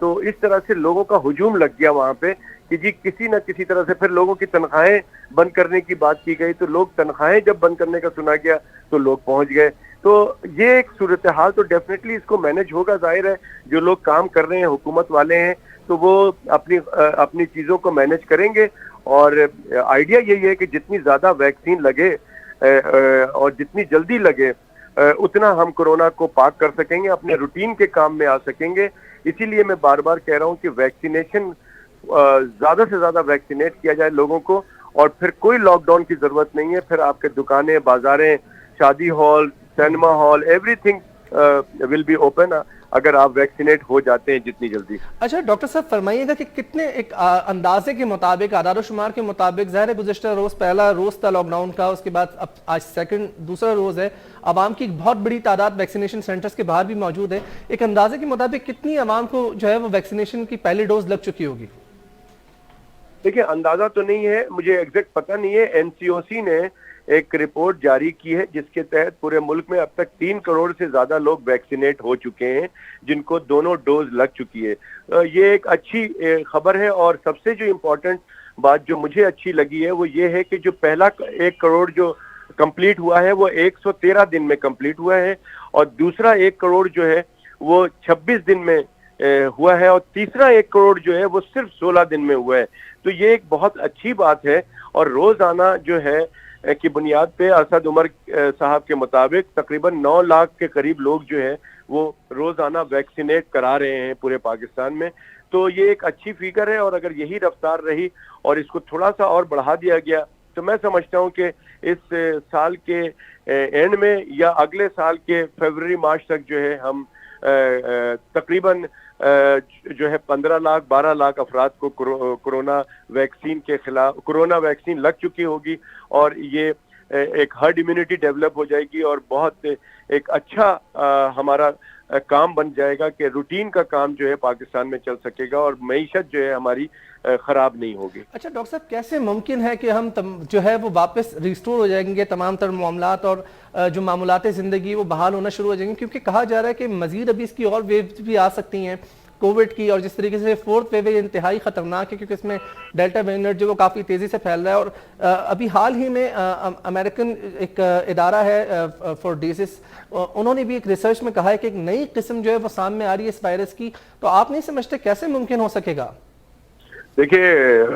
تو اس طرح سے لوگوں کا ہجوم لگ گیا وہاں پہ کہ جی کسی نہ کسی طرح سے. پھر لوگوں کی تنخواہیں بند کرنے کی بات کی گئی تو لوگ تنخواہیں جب بند کرنے کا سنا گیا تو لوگ پہنچ گئے. تو یہ ایک صورتحال تو ڈیفینیٹلی اس کو مینج ہوگا. ظاہر ہے جو لوگ کام کر رہے ہیں حکومت والے ہیں تو وہ اپنی چیزوں کو مینج کریں گے. اور آئیڈیا یہی ہے کہ جتنی زیادہ ویکسین لگے اور جتنی جلدی لگے اتنا ہم کورونا کو پاک کر سکیں گے, اپنے روٹین کے کام میں آ سکیں گے. اسی لیے میں بار بار کہہ رہا ہوں کہ ویکسینیشن زیادہ سے زیادہ ویکسینیٹ کیا جائے لوگوں کو, اور پھر کوئی لاک ڈاؤن کی ضرورت نہیں ہے. پھر آپ کے دکانیں, بازاریں, شادی hall, cinema hall, everything will be open اگر آپ ویکسینیٹ ہو جاتے ہیں جتنی جلدی. اچھا ڈاکٹر صاحب فرمائیے گا کہ کتنے ایک اندازے کے مطابق, اعداد و شمار کے مطابق, ظاہر ہے گزشتہ روز پہلا روز تھا لاک ڈاؤن کا, اس کے بعد اب آج دوسرا روز ہے, عوام کی ایک بہت بڑی تعداد ویکسینیشن سینٹرز کے باہر بھی موجود ہے. ایک اندازے کے مطابق کتنی عوام کو جو ہے وہ ویکسینیشن کی پہلی ڈوز لگ چکی ہوگی؟ دیکھیں اندازہ تو نہیں ہے, مجھے ایگزیکٹ پتہ نہیں ہے. این سی او سی نے ایک رپورٹ جاری کی ہے جس کے تحت پورے ملک میں اب تک 3 کروڑ سے زیادہ لوگ ویکسینیٹ ہو چکے ہیں جن کو دونوں ڈوز لگ چکی ہے. یہ ایک اچھی خبر ہے. اور سب سے جو امپورٹنٹ بات جو مجھے اچھی لگی ہے وہ یہ ہے کہ جو پہلا 1 کروڑ جو کمپلیٹ ہوا ہے وہ 113 دن میں کمپلیٹ ہوا ہے, اور دوسرا 1 کروڑ جو ہے وہ 26 دن میں ہوا ہے, اور تیسرا 1 کروڑ جو ہے وہ صرف 16 دن میں ہوا ہے. تو یہ ایک بہت اچھی بات ہے. اور روزانہ جو ہے کی بنیاد پہ اسد عمر صاحب کے مطابق تقریباً 9 لاکھ کے قریب لوگ جو ہے وہ روزانہ ویکسینیٹ کرا رہے ہیں پورے پاکستان میں. تو یہ ایک اچھی فگر ہے, اور اگر یہی رفتار رہی اور اس کو تھوڑا سا اور بڑھا دیا گیا تو میں سمجھتا ہوں کہ اس سال کے اینڈ میں یا اگلے سال کے فروری مارچ تک جو ہے ہم تقریباً جو ہے 15 لاکھ 12 لاکھ افراد کو کورونا ویکسین کے خلاف کورونا ویکسین لگ چکی ہوگی, اور یہ ایک ہرڈ امیونٹی ڈیولپ ہو جائے گی, اور بہت ایک اچھا ہمارا کام بن جائے گا کہ روٹین کا کام جو ہے پاکستان میں چل سکے گا اور معیشت جو ہے ہماری خراب نہیں ہوگی. اچھا ڈاکٹر صاحب کیسے ممکن ہے کہ ہم جو ہے وہ واپس ریسٹور ہو جائیں گے, تمام تر معاملات اور جو معمولات زندگی وہ بحال ہونا شروع ہو جائیں گے, کیونکہ کہا جا رہا ہے کہ مزید ابھی اس کی اور ویوز بھی آ سکتی ہیں کووڈ کی, اور جس طریقے سے 4th ویو انتہائی خطرناک ہے کیونکہ اس میں ڈیلٹا ویریئنٹ جو وہ کافی تیزی سے پھیل رہا ہے. اور ابھی حال ہی میں امریکن ایک ادارہ ہے فار ڈیزیز, انہوں نے بھی ایک ریسرچ میں کہا ہے کہ ایک نئی قسم جو ہے وہ سامنے آ رہی ہے اس وائرس کی. تو آپ نہیں سمجھتے کیسے ممکن ہو سکے گا؟ دیکھیے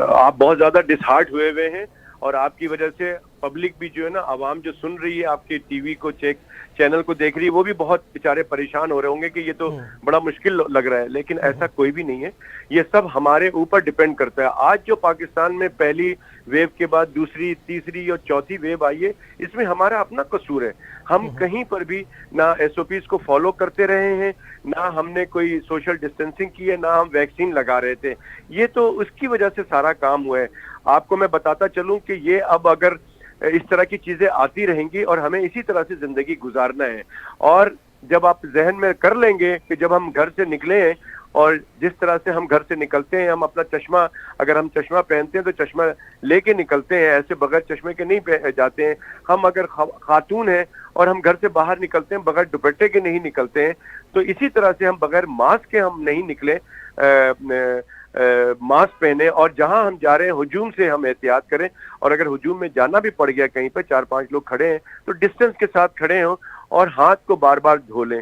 آپ بہت زیادہ ڈسہارٹ ہوئے ہیں, اور آپ کی وجہ سے پبلک بھی جو ہے نا, عوام جو سن رہی ہے آپ کے ٹی وی کو چینل کو دیکھ رہی ہے, وہ بھی بہت بیچارے پریشان ہو رہے ہوں گے کہ یہ تو بڑا مشکل لگ رہا ہے. لیکن ایسا کوئی بھی نہیں ہے, یہ سب ہمارے اوپر ڈیپینڈ کرتا ہے. آج جو پاکستان میں پہلی ویو کے بعد دوسری, تیسری اور چوتھی ویو آئی ہے, اس میں ہمارا اپنا قصور ہے. ہم کہیں پر بھی نہ ایس او پیز کو فالو کرتے رہے ہیں, نہ ہم نے کوئی سوشل ڈسٹینسنگ کی ہے, نہ ہم ویکسین لگا رہے تھے. یہ تو اس کی وجہ سے سارا کام ہوا ہے. آپ کو میں بتاتا چلوں کہ یہ اب اگر اس طرح کی چیزیں آتی رہیں گی اور ہمیں اسی طرح سے زندگی گزارنا ہے, اور جب آپ ذہن میں کر لیں گے کہ جب ہم گھر سے نکلے ہیں اور جس طرح سے ہم گھر سے نکلتے ہیں, ہم اپنا چشمہ, اگر ہم چشمہ پہنتے ہیں تو چشمہ لے کے نکلتے ہیں, ایسے بغیر چشمے کے نہیں جاتے ہیں. ہم اگر خاتون ہیں اور ہم گھر سے باہر نکلتے ہیں بغیر دوپٹے کے نہیں نکلتے ہیں, تو اسی طرح سے ہم بغیر ماسک کے ہم نہیں نکلے, ماسک پہنے, اور جہاں ہم جا رہے ہیں ہجوم سے ہم احتیاط کریں. اور اگر ہجوم میں جانا بھی پڑ گیا کہیں پہ 4-5 لوگ کھڑے ہیں تو ڈسٹینس کے ساتھ کھڑے ہوں, اور ہاتھ کو بار بار دھو لیں,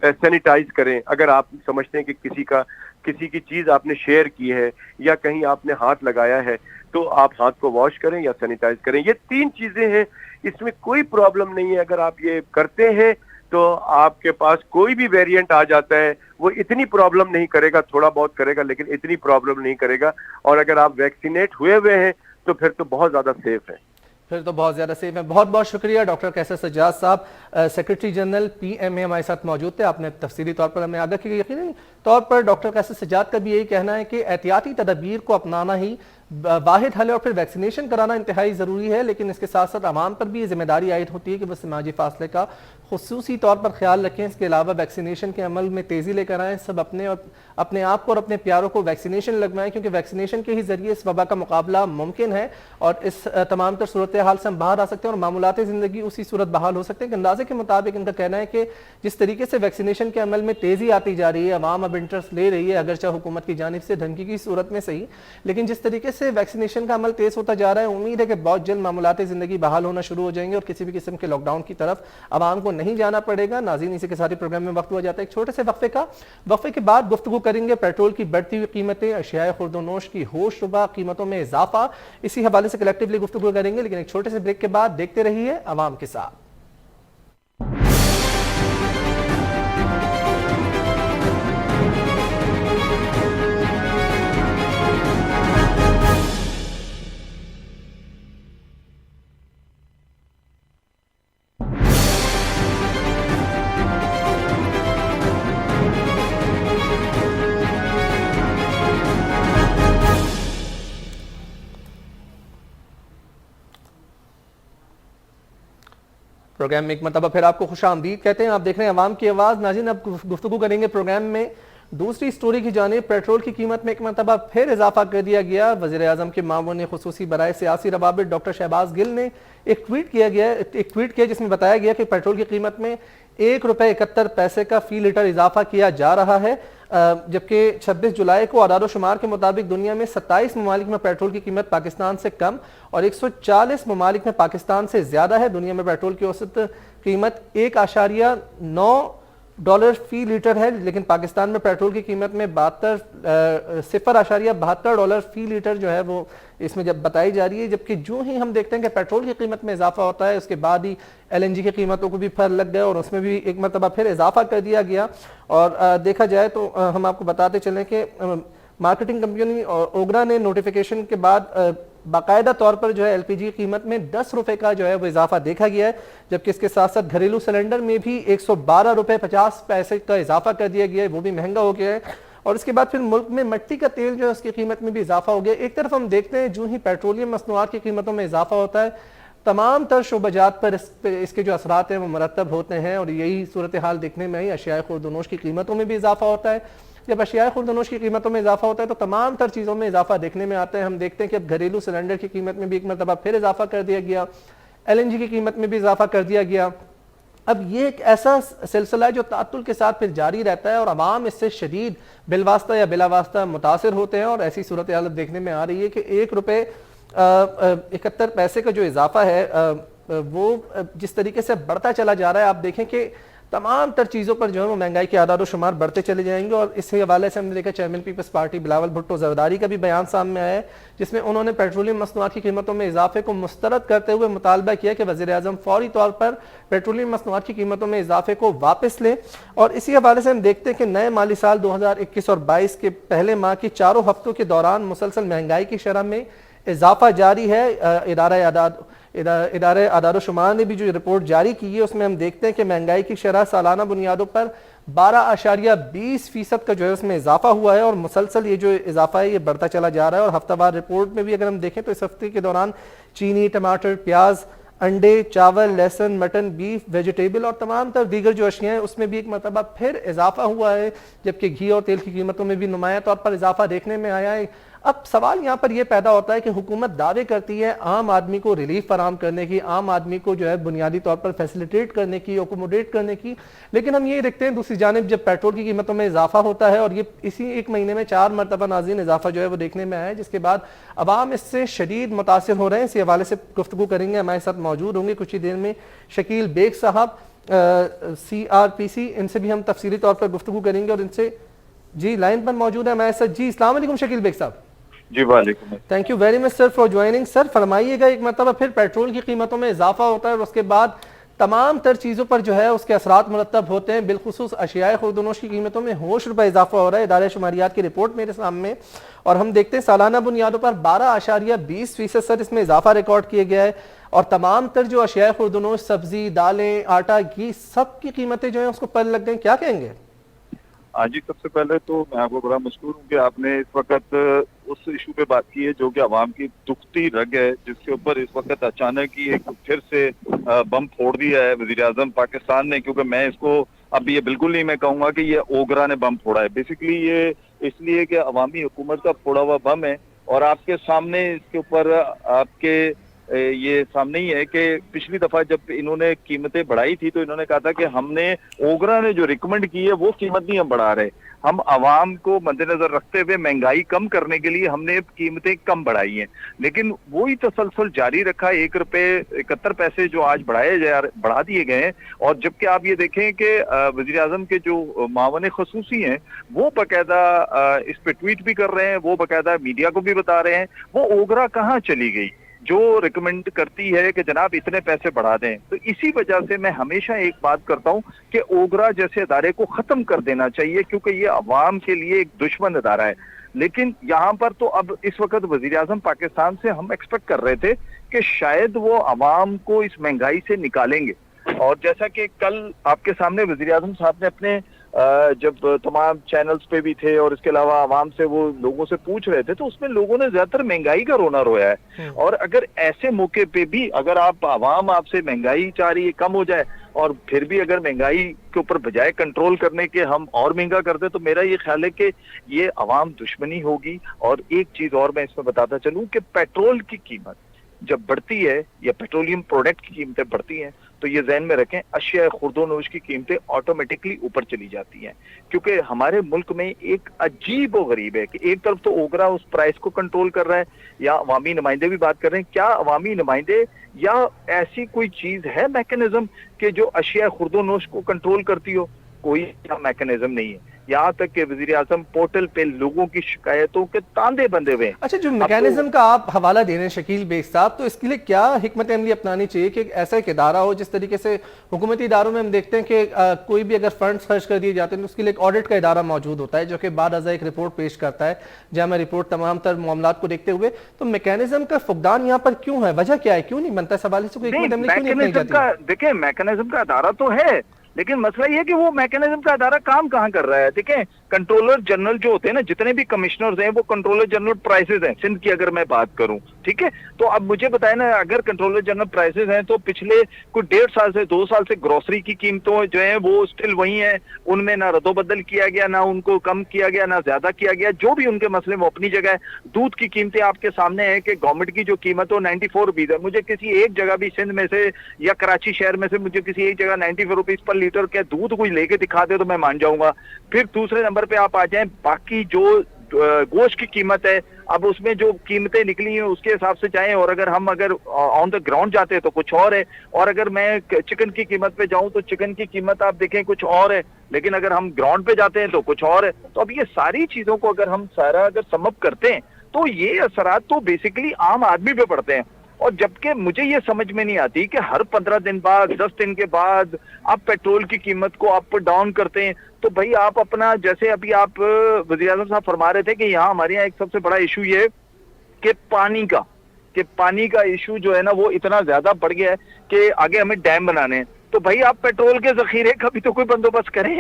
سینیٹائز کریں. اگر آپ سمجھتے ہیں کہ کسی کی چیز آپ نے شیئر کی ہے یا کہیں آپ نے ہاتھ لگایا ہے تو آپ ہاتھ کو واش کریں یا سینیٹائز کریں. یہ 3 چیزیں ہیں, اس میں کوئی پرابلم نہیں ہے. اگر آپ یہ کرتے ہیں تو آپ کے پاس کوئی بھی ویریئنٹ آ جاتا ہے وہ اتنی پرابلم نہیں کرے گا, تھوڑا بہت کرے گا لیکن اتنی پرابلم نہیں کرے گا. اور اگر آپ ویکسینیٹ ہوئے ہیں تو پھر تو بہت زیادہ سیف ہے. پھر تو بہت زیادہ سیف ہے. بہت بہت شکریہ ڈاکٹر قیصر سجاد صاحب, سیکرٹری جنرل پی ایم اے ہمارے ساتھ موجود تھے. آپ نے تفصیلی طور پر ہمیں آگاہ کیا. یقیناً طور پر ڈاکٹر قیصر سجاد کا بھی یہی کہنا ہے کہ احتیاطی تدابیر کو اپنانا ہی واحد حل ہے اور پھر ویکسینیشن کرانا انتہائی ضروری ہے، لیکن اس کے ساتھ ساتھ عوام پر بھی یہ ذمہ داری عائد ہوتی ہے کہ وہ سماجی فاصلے کا خصوصی طور پر خیال رکھیں۔ اس کے علاوہ ویکسینیشن کے عمل میں تیزی لے کر آئیں، سب اپنے آپ کو اور اپنے پیاروں کو ویکسینیشن لگوائیں، کیونکہ ویکسینیشن کے ہی ذریعے اس وبا کا مقابلہ ممکن ہے اور اس تمام تر صورتحال سے ہم باہر آ سکتے ہیں اور معمولات زندگی اسی صورت بحال ہو سکتے ہیں۔ اندازے کے مطابق ان کا کہنا ہے کہ جس طریقے سے ویکسینیشن کے عمل میں تیزی آتی جا رہی ہے، عوام اب انٹرسٹ لے رہی ہے، اگرچہ حکومت کی جانب سے دھمکی کی صورت میں صحیح، لیکن جس طریقے سے ویکسینیشن کا عمل تیز ہوتا جا رہا ہے، امید ہے کہ بہت جلد معمولات زندگی بحال ہونا شروع ہو جائیں گے اور کسی بھی قسم کے لاک ڈاؤن کی طرف عوام کو نہیں جانا پڑے گا۔ ناظرین، اسی کے ساتھ پروگرام میں وقت ہوا جاتا ہے ایک چھوٹے سے وقفے کے بعد گفتگو کریں گے پیٹرول کی بڑھتی ہوئی قیمتیں، اشیاء خورد و نوش کی ہوش ربا قیمتوں میں اضافہ، اسی حوالے سے کلیکٹیولی گفتگو کریں گے، لیکن ایک چھوٹے سے بریک کے بعد دیکھتے رہیے عوام کے ساتھ۔ پروگرام میں ایک مرتبہ پھر آپ کو خوش آمدید کہتے ہیں۔ آپ دیکھ رہے ہیں عوام کی آواز۔ ناظرین، اب گفتگو کریں گے پروگرام میں دوسری سٹوری کی جانب۔ پیٹرول کی قیمت میں ایک مرتبہ پھر اضافہ کر دیا گیا۔ وزیر اعظم کے معاون خصوصی برائے سیاسی روابط ڈاکٹر شہباز گل نے ایک ٹویٹ کیا جس میں بتایا گیا کہ پیٹرول کی قیمت میں ₹1.71 کا فی لیٹر اضافہ کیا جا رہا ہے، جبکہ 26 جولائی کو اعداد و شمار کے مطابق دنیا میں 27 ممالک میں پیٹرول کی قیمت پاکستان سے کم اور 140 ممالک میں پاکستان سے زیادہ ہے۔ دنیا میں پیٹرول کی اوسط قیمت $1.9 فی لیٹر ہے، لیکن پاکستان میں پیٹرول کی قیمت میں $0.72 فی لیٹر جو ہے وہ اس میں جب بتائی جا رہی ہے، جبکہ جو ہی ہم دیکھتے ہیں کہ پیٹرول کی قیمت میں اضافہ ہوتا ہے، اس کے بعد ہی LNG کی قیمتوں کو بھی پھر لگ گیا اور اس میں بھی ایک مرتبہ پھر اضافہ کر دیا گیا۔ اور دیکھا جائے تو ہم آپ کو بتاتے چلیں کہ مارکیٹنگ کمپنی اوگرا نے نوٹیفیکیشن کے بعد باقاعدہ طور پر جو ہے LPG قیمت میں ₹10 کا جو ہے وہ اضافہ دیکھا گیا ہے، جبکہ اس کے ساتھ ساتھ گھریلو سلنڈر میں بھی ₹112.50 کا اضافہ کر دیا گیا ہے، وہ بھی مہنگا ہو گیا ہے۔ اور اس کے بعد پھر ملک میں مٹی کا تیل جو ہے اس کی قیمت میں بھی اضافہ ہو گیا۔ ایک طرف ہم دیکھتے ہیں جو ہی پیٹرولیم مصنوعات کی قیمتوں میں اضافہ ہوتا ہے، تمام تر شعبہ جات پر اس کے جو اثرات ہیں وہ مرتب ہوتے ہیں اور یہی صورتحال دیکھنے میں آئی۔ اشیاء خورد و نوش کی قیمتوں میں بھی اضافہ ہوتا ہے۔ جب اشیاء خورد و نوش کی قیمتوں میں اضافہ ہوتا ہے تو تمام تر چیزوں میں اضافہ دیکھنے میں آتا ہے۔ ہم دیکھتے ہیں کہ اب گھریلو سلنڈر کی قیمت میں بھی ایک مرتبہ پھر اضافہ کر دیا گیا، LNG کی قیمت میں بھی اضافہ کر دیا گیا۔ اب یہ ایک ایسا سلسلہ ہے جو تعطل کے ساتھ پھر جاری رہتا ہے اور عوام اس سے شدید بالواسطہ یا بلا واسطہ متاثر ہوتے ہیں، اور ایسی صورتحال دیکھنے میں آ رہی ہے کہ ₹1.71 کا جو اضافہ ہے وہ جس طریقے سے بڑھتا چلا جا رہا ہے، آپ دیکھیں کہ تمام تر چیزوں پر جو ہے وہ مہنگائی کے اعداد و شمار بڑھتے چلے جائیں گے۔ اور اس حوالے سے ہم نے دیکھا chairman Peoples Party Bilawal Bhutto Zardari کا بھی بیان سامنے آیا ہے، جس میں انہوں نے پیٹرولیم مصنوعات کی قیمتوں میں اضافے کو مسترد کرتے ہوئے مطالبہ کیا کہ وزیر اعظم فوری طور پر پیٹرولیم مصنوعات کی قیمتوں میں اضافے کو واپس لے۔ اور اسی حوالے سے ہم دیکھتے ہیں کہ نئے مالی سال 2021 اور 22 کے پہلے ماہ کے 4 ہفتوں کے دوران مسلسل مہنگائی کی شرح میں اضافہ جاری ہے۔ ادارہ اعداد و شمار نے بھی جو رپورٹ جاری کی ہے اس میں ہم دیکھتے ہیں کہ مہنگائی کی شرح سالانہ بنیادوں پر 12.20% کا جو ہے اس میں اضافہ ہوا ہے اور مسلسل یہ جو اضافہ ہے یہ بڑھتا چلا جا رہا ہے۔ اور ہفتہ وار رپورٹ میں بھی اگر ہم دیکھیں تو اس ہفتے کے دوران چینی، ٹماٹر، پیاز، انڈے، چاول، لہسن، مٹن، بیف، ویجیٹیبل اور تمام تر دیگر جو اشیاء ہیں اس میں بھی ایک مرتبہ پھر اضافہ ہوا ہے، جبکہ گھی اور تیل کی قیمتوں میں بھی نمایاں طور پر اضافہ دیکھنے میں آیا ہے۔ اب سوال یہاں پر یہ پیدا ہوتا ہے کہ حکومت دعوے کرتی ہے عام آدمی کو ریلیف فراہم کرنے کی، عام آدمی کو جو ہے بنیادی طور پر فیسیلیٹیٹ کرنے کی، اکوموڈیٹ کرنے کی، لیکن ہم یہ دیکھتے ہیں دوسری جانب جب پیٹرول کی قیمتوں میں اضافہ ہوتا ہے اور یہ اسی ایک مہینے میں 4 مرتبہ ناظرین اضافہ جو ہے وہ دیکھنے میں آیا ہے، جس کے بعد عوام اس سے شدید متاثر ہو رہے ہیں۔ اسی حوالے سے گفتگو کریں گے، ہمارے ساتھ موجود ہوں گے کچھ ہی دیر میں شکیل بیگ صاحب CRPC، ان سے بھی ہم تفصیلی طور پر گفتگو کریں گے اور ان سے جی لائن پر موجود ہے ہمارے ساتھ۔ جی السلام علیکم شکیل بیگ صاحب۔ جی وعلیکم السلام۔ Thank you very much sir for joining. Sir فرمائیے گا، ایک مرتبہ پھر پیٹرول کی قیمتوں میں اضافہ ہوتا ہے اور اس کے بعد تمام تر چیزوں پر جو ہے اس کے اثرات مرتب ہوتے ہیں، بالخصوص اشیاء خورد و نوش کی قیمتوں میں ہوش ربع اضافہ ہو رہا ہے۔ ادارہ شماریات کی رپورٹ میرے سامنے اور ہم دیکھتے ہیں سالانہ بنیادوں پر 12.20% سر اس میں اضافہ ریکارڈ کیا گیا ہے اور تمام تر جو اشیاء خورد و نوش، سبزی، دالیں، آٹا، گھی، سب کی قیمتیں جو ہیں اس کو پر لگ گئیں، کیا کہیں گے؟ جی سب سے پہلے تو میں آپ کو بڑا مشکور ہوں کہ آپ نے اس وقت اس ایشو پہ بات کی ہے جو کہ عوام کی دکھتی رگ ہے، جس کے اوپر اس وقت اچانک ہی ایک پھر سے بم پھوڑ دیا ہے وزیر اعظم پاکستان نے. کیونکہ میں اس کو اب یہ بالکل نہیں میں کہوں گا کہ یہ اوگرا نے بم پھوڑا ہے. بیسیکلی یہ اس لیے کہ عوامی حکومت کا پھوڑا ہوا بم ہے. اور آپ کے سامنے اس کے اوپر آپ کے یہ سامنے ہی ہے کہ پچھلی دفعہ جب انہوں نے قیمتیں بڑھائی تھی تو انہوں نے کہا تھا کہ ہم نے اوگرا نے جو ریکمنڈ کی ہے وہ قیمت نہیں ہم بڑھا رہے، ہم عوام کو مد نظر رکھتے ہوئے مہنگائی کم کرنے کے لیے ہم نے قیمتیں کم بڑھائی ہیں. لیکن وہی تسلسل جاری رکھا، 1 روپے 71 پیسے جو آج بڑھا دیے گئے ہیں. اور جبکہ آپ یہ دیکھیں کہ وزیر اعظم کے جو معاون خصوصی ہیں وہ باقاعدہ اس پہ ٹویٹ بھی کر رہے ہیں، وہ باقاعدہ میڈیا کو بھی بتا رہے ہیں وہ اوگرا کہاں چلی گئی جو ریکمینڈ کرتی ہے کہ جناب اتنے پیسے بڑھا دیں. تو اسی وجہ سے میں ہمیشہ ایک بات کرتا ہوں کہ اوگرا جیسے ادارے کو ختم کر دینا چاہیے، کیونکہ یہ عوام کے لیے ایک دشمن ادارہ ہے. لیکن یہاں پر تو اب اس وقت وزیر اعظم پاکستان سے ہم ایکسپیکٹ کر رہے تھے کہ شاید وہ عوام کو اس مہنگائی سے نکالیں گے. اور جیسا کہ کل آپ کے سامنے وزیر اعظم صاحب نے اپنے جب تمام چینلز پہ بھی تھے اور اس کے علاوہ عوام سے وہ لوگوں سے پوچھ رہے تھے تو اس میں لوگوں نے زیادہ تر مہنگائی کا رونا رویا ہے. اور اگر ایسے موقع پہ بھی اگر عوام آپ سے مہنگائی چاہ رہی ہے کم ہو جائے اور پھر بھی اگر مہنگائی کے اوپر بجائے کنٹرول کرنے کے ہم اور مہنگا کر دیں تو میرا یہ خیال ہے کہ یہ عوام دشمنی ہوگی. اور ایک چیز اور میں اس میں بتاتا چلوں کہ پیٹرول کی قیمت جب بڑھتی ہے یا پیٹرولیم پروڈکٹ کی قیمتیں بڑھتی ہیں تو یہ ذہن میں رکھیں اشیاء خرد و نوش کی قیمتیں آٹومیٹکلی اوپر چلی جاتی ہیں. کیونکہ ہمارے ملک میں ایک عجیب و غریب ہے کہ ایک طرف تو اوگرا اس پرائس کو کنٹرول کر رہا ہے یا عوامی نمائندے بھی بات کر رہے ہیں. کیا عوامی نمائندے یا ایسی کوئی چیز ہے میکنزم کہ جو اشیاء خرد و نوش کو کنٹرول کرتی ہو؟ کوئی میکنزم نہیں ہے. یہاں تک کہ وزیر اعظم پورٹل پہ لوگوں کی شکایتوں کے تاندے بندے ہوئے ہیں. اچھا، جو میکینزم کا آپ حوالہ دے رہے ہیں شکیل بیگ صاحب، تو اس کے لیے کیا حکمت عملی اپنانی چاہیے کہ ایسا ایک ادارہ ہو جس طریقے سے حکومتی اداروں میں ہم دیکھتے ہیں کہ کوئی بھی اگر فنڈز خرچ کر دیے جاتے ہیں تو اس کے لیے ایک آڈٹ کا ادارہ موجود ہوتا ہے جو کہ بعد ازاں ایک رپورٹ پیش کرتا ہے جامع رپورٹ تمام تر معاملات کو دیکھتے ہوئے. تو میکینزم کا فقدان یہاں پر کیوں ہے؟ وجہ کیا ہے؟ کیوں نہیں بنتا؟ سوال اس کو حکمت عملی کیوں نہیں اپنائی جاتی؟ دیکھیں میکنزم کا ادارہ تو ہے لیکن مسئلہ یہ کہ وہ میکنزم کا ادارہ کام کہاں کر رہا ہے. دیکھیں کنٹرولر جنرل جو ہوتے ہیں نا، جتنے بھی کمشنرز ہیں وہ کنٹرولر جنرل پرائسز ہیں. سندھ کی اگر میں بات کروں، ٹھیک ہے، تو اب مجھے بتائیں نا اگر کنٹرولر جنرل پرائسز ہیں تو پچھلے کوئی 1.5 سال سے 2 سال سے گروسری کی قیمتوں جو ہیں وہ اسٹل وہی ہیں، ان میں نہ رد و بدل کیا گیا، نہ ان کو کم کیا گیا، نہ زیادہ کیا گیا. جو بھی ان کے مسئلے وہ اپنی جگہ ہے. دودھ کی قیمتیں آپ کے سامنے ہیں کہ گورنمنٹ کی جو قیمت ہو 94 روپیز ہے. مجھے کسی ایک جگہ بھی سندھ میں سے یا کراچی شہر میں سے مجھے کسی ایک جگہ 94 روپیز پر لیٹر کے دودھ کوئی لے کے دکھا دے تو میں مان جاؤں گا. پھر دوسرے نمبر پہ آپ آ جائیں باقی جو گوشت کی قیمت ہے، اب اس میں جو قیمتیں نکلی ہیں اس کے حساب سے جائیں. اور اگر ہم آن دا گراؤنڈ جاتے ہیں تو کچھ اور ہے. اور اگر میں چکن کی قیمت پہ جاؤں تو چکن کی قیمت آپ دیکھیں کچھ اور ہے، لیکن اگر ہم گراؤنڈ پہ جاتے ہیں تو کچھ اور ہے. تو اب یہ ساری چیزوں کو اگر ہم اگر سم اپ کرتے ہیں تو یہ اثرات تو بیسیکلی عام آدمی پہ پڑتے ہیں. اور جبکہ مجھے یہ سمجھ میں نہیں آتی کہ ہر 15 دن بعد 10 دن کے بعد آپ پیٹرول کی قیمت کو اپ ڈاؤن کرتے ہیں. تو بھائی آپ اپنا جیسے ابھی آپ وزیر اعظم صاحب فرما رہے تھے کہ یہاں ہمارے یہاں ایک سب سے بڑا ایشو یہ کہ پانی کا ایشو جو ہے نا وہ اتنا زیادہ بڑھ گیا ہے کہ آگے ہمیں ڈیم بنانے ہیں. تو بھائی آپ پیٹرول کے ذخیرے کا بھی تو کوئی بندوبست کریں.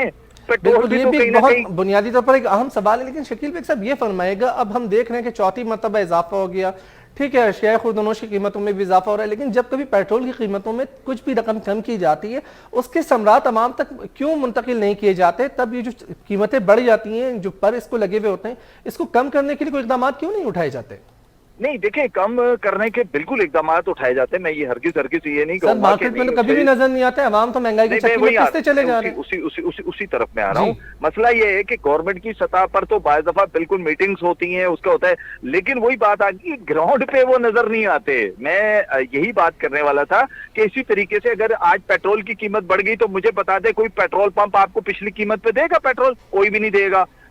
بالکل، یہ بھی بہت بنیادی طور پر ایک اہم سوال ہے. لیکن شکیل بیگ صاحب یہ فرمائے گا، اب ہم دیکھ رہے ہیں کہ چوتھی مرتبہ اضافہ ہو گیا، ٹھیک ہے، اشیاء خرد و نوش کی قیمتوں میں بھی اضافہ ہو رہا ہے، لیکن جب کبھی پیٹرول کی قیمتوں میں کچھ بھی رقم کم کی جاتی ہے اس کے ثمرات عوام تک کیوں منتقل نہیں کیے جاتے؟ تب یہ جو قیمتیں بڑھ جاتی ہیں، جو پر اس کو لگے ہوئے ہوتے ہیں، اس کو کم کرنے کے لیے کوئی اقدامات کیوں نہیں اٹھائے جاتے؟ نہیں دیکھیں کم کرنے کے بالکل اقدامات اٹھائے جاتے ہیں. میں یہ ہرگز یہ نہیں کہوں گا مارکیٹ میں تو کبھی بھی نظر نہیں آتا ہے، عوام تو مہنگائی کی چکی میں پستے چلے جا رہے ہیں. اسی طرف میں آ رہا ہوں. مسئلہ یہ ہے کہ گورنمنٹ کی سطح پر تو بعض دفعہ بالکل میٹنگز ہوتی ہیں، اس کا ہوتا ہے، لیکن وہی بات آ گئی گراؤنڈ پہ وہ نظر نہیں آتے. میں یہی بات کرنے والا تھا کہ اسی طریقے سے اگر آج پیٹرول کی قیمت بڑھ گئی تو مجھے بتا دے کوئی پیٹرول پمپ آپ کو پچھلی قیمت پہ دے گا پیٹرول؟ کوئی بھی نہیں دے گا.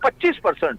25%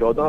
14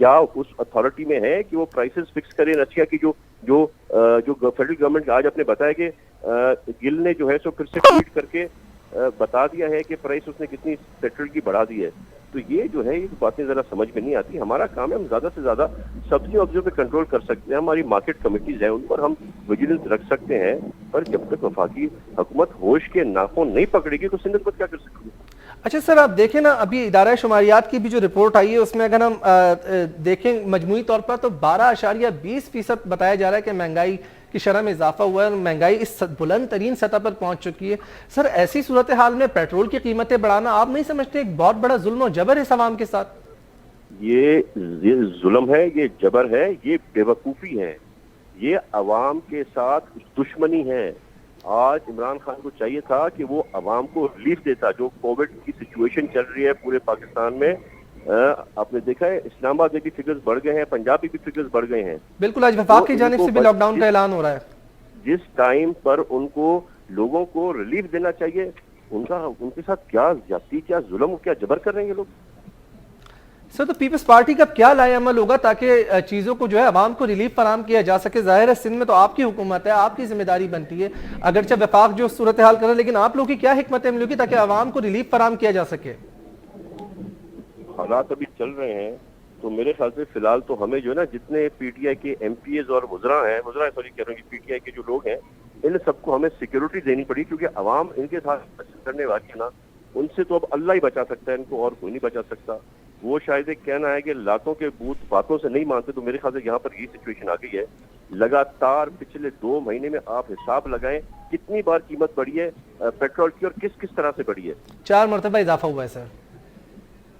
کیا اس اتھارٹی میں ہے کہ وہ پرائسز فکس کرے رشیا کی جو فیڈرل گورنمنٹ آج آپ نے بتایا کہ گل نے جو ہے سو پھر سے ٹویٹ کر کے بتا دیا ہے کہ پرائس اس نے کتنی پیٹرول کی بڑھا دی ہے. تو یہ جو ہے یہ باتیں ذرا سمجھ میں نہیں آتی. ہمارا کام ہے ہم زیادہ سے زیادہ سبزیوں وبزیوں پہ کنٹرول کر سکتے ہیں, ہماری مارکیٹ کمیٹیز ہیں ان پر ہم ویجیلنس رکھ سکتے ہیں, پر جب تک وفاقی حکومت ہوش کے ناخن نہیں پکڑے گی تو سندھ حکومت کیا کر سکتی ہے. اچھا سر, آپ دیکھیں نا ابھی ادارہ شماریات کی بھی جو رپورٹ آئی ہے اس میں اگر ہم دیکھیں مجموعی طور پر تو 12.20% بتایا جا رہا ہے کہ مہنگائی کی شرح میں اضافہ ہوا ہے اور مہنگائی اس بلند ترین سطح پر پہنچ چکی ہے. سر ایسی صورتحال میں پیٹرول کی قیمتیں بڑھانا آپ نہیں سمجھتے ایک بہت بڑا ظلم و جبر ہے اس عوام کے ساتھ؟ یہ ظلم ہے, یہ جبر ہے, یہ بے وقوفی ہے, یہ عوام کے ساتھ دشمنی ہے. آج عمران خان کو چاہیے تھا کہ وہ عوام کو ریلیف دیتا. جو کووڈ کی سچویشن چل رہی ہے پورے پاکستان میں, آپ نے دیکھا ہے اسلام آباد میں بھی فگرز بڑھ گئے ہیں, پنجاب میں بھی فگرز بڑھ گئے ہیں. بالکل, آج وفاق کی جانب سے بھی لاک ڈاؤن کا اعلان ہو رہا ہے. جس ٹائم پر ان کو لوگوں کو ریلیف دینا چاہیے, ان کے ساتھ کیا زیادتی, کیا ظلم, کیا جبر کر رہے ہیں یہ لوگ. سر تو پیپلز پارٹی کا کیا لائے عمل ہوگا تاکہ چیزوں کو جو ہے عوام کو ریلیف فراہم کیا جا سکے؟ ظاہر ہے سندھ میں تو آپ کی حکومت ہے, آپ کی ذمہ داری بنتی ہے, اگرچہ وفاق جو صورتحال کر رہا ہے, لیکن آپ لوگوں کی کیا حکمت عملی ہوگی تاکہ عوام کو ریلیف فراہم کیا جا سکے؟ حالات ابھی چل رہے ہیں تو میرے خیال سے فی الحال تو ہمیں جو ہے نا جتنے پی ٹی آئی کے ایم پی ایز اور وزراء کہہ رہا ہوں پی ٹی آئی کے جو لوگ ہیں ان سب کو ہمیں سیکیورٹی دینی پڑی, کیونکہ عوام ان کے ساتھ کرنے والی ہے نا, ان سے تو اب اللہ ہی بچا سکتا ہے, ان کو اور کوئی نہیں بچا سکتا. وہ شاید ایک کہنا ہے کہ لاتوں کے بوت باتوں سے نہیں مانتے, تو میرے خیال سے یہاں پر یہ سچویشن آ گئی ہے. لگاتار پچھلے 2 مہینے میں آپ حساب لگائیں کتنی بار قیمت بڑھی ہے پیٹرول کی اور کس طرح سے بڑھی ہے. 4 مرتبہ اضافہ ہوا ہے سر.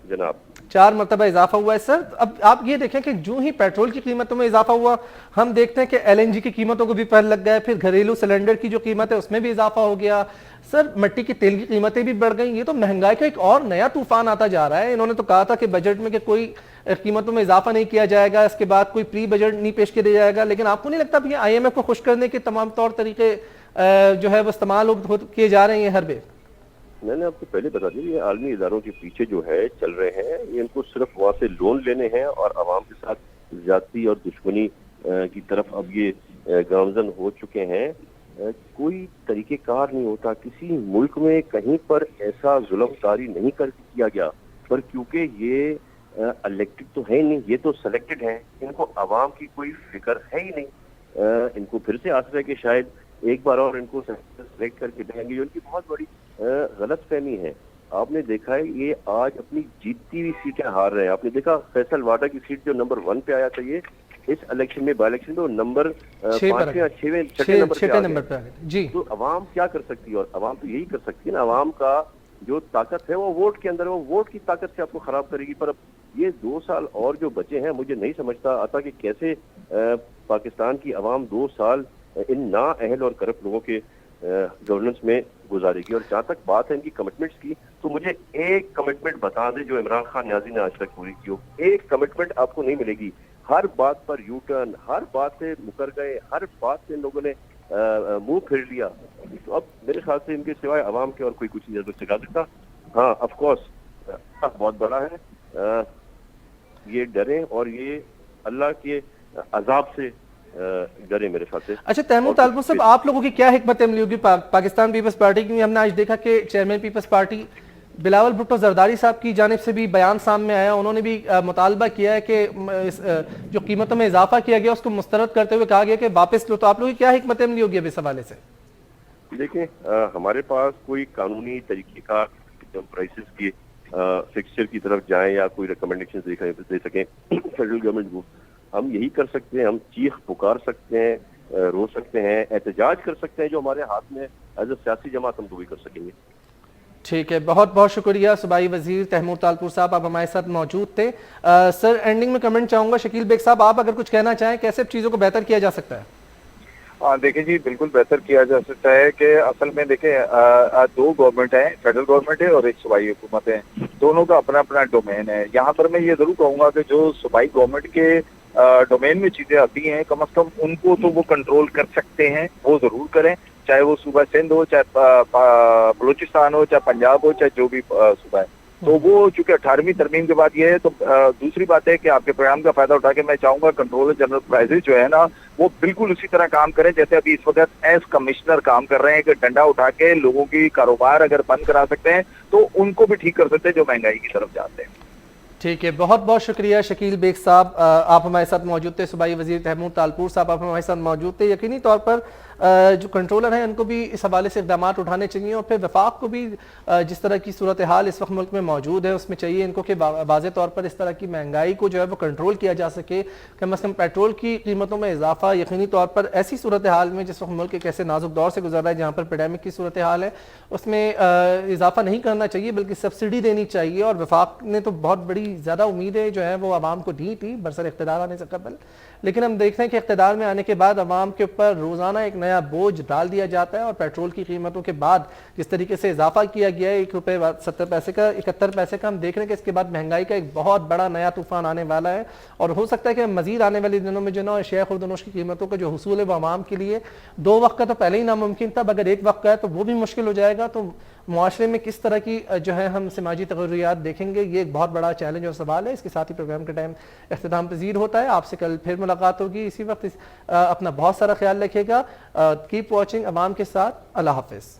جناب 4 مرتبہ اضافہ ہوا ہے سر. اب آپ یہ دیکھیں کہ جو ہی پیٹرول کی قیمتوں میں اضافہ ہوا, ہم دیکھتے ہیں کہ ایل این جی کی قیمتوں کو بھی پر لگ گیا, پھر گھریلو سلنڈر کی جو قیمت ہے اس میں بھی اضافہ ہو گیا. سر مٹی کے تیل کی قیمتیں بھی بڑھ گئیں. یہ تو مہنگائی کا ایک اور نیا طوفان آتا جا رہا ہے. انہوں نے تو کہا تھا کہ بجٹ میں کہ کوئی قیمتوں میں اضافہ نہیں کیا جائے گا, اس کے بعد کوئی پری بجٹ نہیں پیش کیا جائے گا, لیکن آپ کو نہیں لگتا یہ آئی ایم ایف کو خوش کرنے کے تمام طور طریقے جو ہے وہ استعمال کیے جا رہے ہیں ہر بے؟ میں نے آپ کو پہلے بتا دیا, یہ عالمی اداروں کے پیچھے جو ہے چل رہے ہیں, یہ ان کو صرف وہاں سے لون لینے ہیں اور عوام کے ساتھ زیادتی اور دشمنی کی طرف اب یہ گامزن ہو چکے ہیں. کوئی طریقہ کار نہیں ہوتا کسی ملک میں کہیں پر ایسا ظلم کاری نہیں کیا گیا, پر کیونکہ یہ الیکٹڈ تو ہے نہیں, یہ تو سلیکٹڈ ہیں, ان کو عوام کی کوئی فکر ہے ہی نہیں. ان کو پھر سے آس ہے کہ شاید ایک بار اور ان کو سلیکٹ کر کے دیں گے, جو ان کی بہت بڑی غلط فہمی ہے. آپ نے دیکھا ہے یہ آج اپنی جیتتی ہوئی سیٹیں ہار رہے ہیں. آپ نے دیکھا فیصل واڈا کی سیٹ جو نمبر 1 پہ آیا تھا, یہ اس الیکشن میں بائی الیکشن میں نمبر 5 یا 6 نمبر پہ. جی تو عوام کیا کر سکتی ہے, اور عوام تو یہی کر سکتی ہے نا, عوام کا جو طاقت ہے وہ ووٹ کے اندر ہے, وہ ووٹ کی طاقت سے آپ کو خراب کرے گی. پر اب یہ 2 سال اور جو بچے ہیں, مجھے نہیں سمجھتا آتا کہ کیسے پاکستان کی عوام 2 سال ان نااہل اور کرپٹ لوگوں کے گورننس میں گزارے گی. اور جہاں تک بات ہے ان کی کمٹمنٹس کی, تو مجھے ایک کمٹمنٹ بتا دیں جو عمران خان نیازی نے آج تک پوری کی ہو. ایک کمٹمنٹ آپ کو نہیں ملے گی. ہر بات پر یو ٹرن, ہر بات سے مکر گئے, ہر بات سے ان لوگوں نے منہ پھیر لیا. تو اب میرے خیال سے ان کے سوائے عوام کے اور کوئی کچھ نہیں سکھا سکتا. ہاں آف کورس بہت بڑا ہے, یہ ڈریں اور یہ اللہ کے عذاب سے ڈرے میرے خیال سے. اچھا تیمور طالپور صاحب, آپ لوگوں کی کیا حکمت عملی ہوگی پاکستان پیپلز پارٹی کی؟ ہم نے آج دیکھا کہ chairman Peoples Party Bilawal Bhutto Zardari صاحب کی جانب سے بھی بیان سامنے آیا, انہوں نے بھی مطالبہ کیا ہے کہ جو قیمتوں میں اضافہ کیا گیا اس کو مسترد کرتے ہوئے کہا گیا کہ واپس لو. تو آپ لوگوں کی کیا حکمت عملی ہوگی اب اس حوالے سے؟ دیکھیں ہمارے پاس کوئی قانونی طریقہ کار پرائسز کی فکسچر کی طرف جائیں یا کوئی ریکمنڈیشن دے سکیں فیڈرل گورنمنٹ کو, ہم یہی کر سکتے ہیں. ہم چیخ پکار سکتے ہیں, رو سکتے ہیں, احتجاج کر سکتے ہیں, جو ہمارے ہاتھ میں ایز اے سیاسی جماعت ہم تو بھی کر سکیں گے. ٹھیک ہے, بہت بہت شکریہ صوبائی وزیر تیمور طالپور صاحب, آپ ہمارے ساتھ موجود تھے. سر اینڈنگ میں کمنٹ چاہوں گا, شکیل بیگ صاحب آپ اگر کچھ کہنا چاہیں, کیسے چیزوں کو بہتر کیا جا سکتا ہے؟ دیکھیں جی بالکل بہتر کیا جا سکتا ہے کہ اصل میں دیکھیں 2 گورنمنٹ ہیں, فیڈرل گورنمنٹ ہے اور ایک صوبائی حکومت ہے, دونوں کا اپنا اپنا ڈومین ہے. یہاں پر میں یہ ضرور کہوں گا کہ جو صوبائی گورنمنٹ کے ڈومین میں چیزیں آتی ہیں, کم از کم ان کو تو وہ کنٹرول کر سکتے ہیں, وہ ضرور کریں, چاہے وہ صوبہ سندھ ہو, چاہے بلوچستان ہو, چاہے پنجاب ہو, چاہے جو بھی صوبہ ہے. تو وہ چونکہ 18ویں ترمیم کے بعد یہ ہے، تو دوسری بات ہے کہ آپ کے پروگرام کا فائدہ اٹھا کے میں چاہوں گا کنٹرولر جنرل پرائزز جو ہے نا وہ بالکل اسی طرح کام کریں جیسے ابھی اس وقت ایز کمشنر کام کر رہے ہیں، کہ ڈنڈا اٹھا کے لوگوں کی کاروبار اگر بند کرا سکتے ہیں تو ان کو بھی ٹھیک کر سکتے ہیں جو مہنگائی کی طرف جاتے ہیں۔ ٹھیک ہے، بہت بہت شکریہ شکیل بیگ صاحب، آپ ہمارے ساتھ موجود تھے۔ صوبائی وزیر تیمور تالپور صاحب آپ ہمارے ساتھ موجود تھے۔ یقینی طور پر جو کنٹرولر ہیں ان کو بھی اس حوالے سے اقدامات اٹھانے چاہیے، اور پھر وفاق کو بھی جس طرح کی صورتحال اس وقت ملک میں موجود ہے اس میں چاہیے ان کو کہ واضح طور پر اس طرح کی مہنگائی کو جو ہے وہ کنٹرول کیا جا سکے، کہ مثلا پیٹرول کی قیمتوں میں اضافہ یقینی طور پر ایسی صورتحال میں جس وقت ملک ایک ایسے نازک دور سے گزر رہا ہے جہاں پر پیڈیمک کی صورتحال ہے اس میں اضافہ نہیں کرنا چاہیے بلکہ سبسڈی دینی چاہیے۔ اور وفاق نے تو بہت بڑی زیادہ امیدیں جو ہے وہ عوام کو دی تھی برسر اقتدار آنے سے قبل، لیکن ہم دیکھتے ہیں کہ اقتدار میں آنے کے بعد عوام کے اوپر روزانہ ایک نیا بوجھ ڈال دیا جاتا ہے، اور پیٹرول کی قیمتوں کے بعد جس طریقے سے اضافہ کیا گیا ہے 1 روپے 70 پیسے کا 71 پیسے کا، ہم دیکھ رہے ہیں کہ اس کے بعد مہنگائی کا ایک بہت بڑا نیا طوفان آنے والا ہے، اور ہو سکتا ہے کہ مزید آنے والے دنوں میں جو نا اشیاء خورد و نوش کی قیمتوں کا جو حصول ہے وہ عوام کے لیے 2 وقت کا تو پہلے ہی ناممکن تھا، اگر 1 وقت کا ہے تو وہ بھی مشکل ہو جائے گا۔ تو معاشرے میں کس طرح کی جو ہے ہم سماجی تغیرات دیکھیں گے، یہ ایک بہت بڑا چیلنج اور سوال ہے۔ اس کے ساتھ ہی پروگرام کا ٹائم اختتام پذیر ہوتا ہے، آپ سے کل پھر ملاقات ہوگی اسی وقت۔ اپنا بہت سارا خیال رکھیے گا، کیپ واچنگ عوام کے ساتھ، اللہ حافظ۔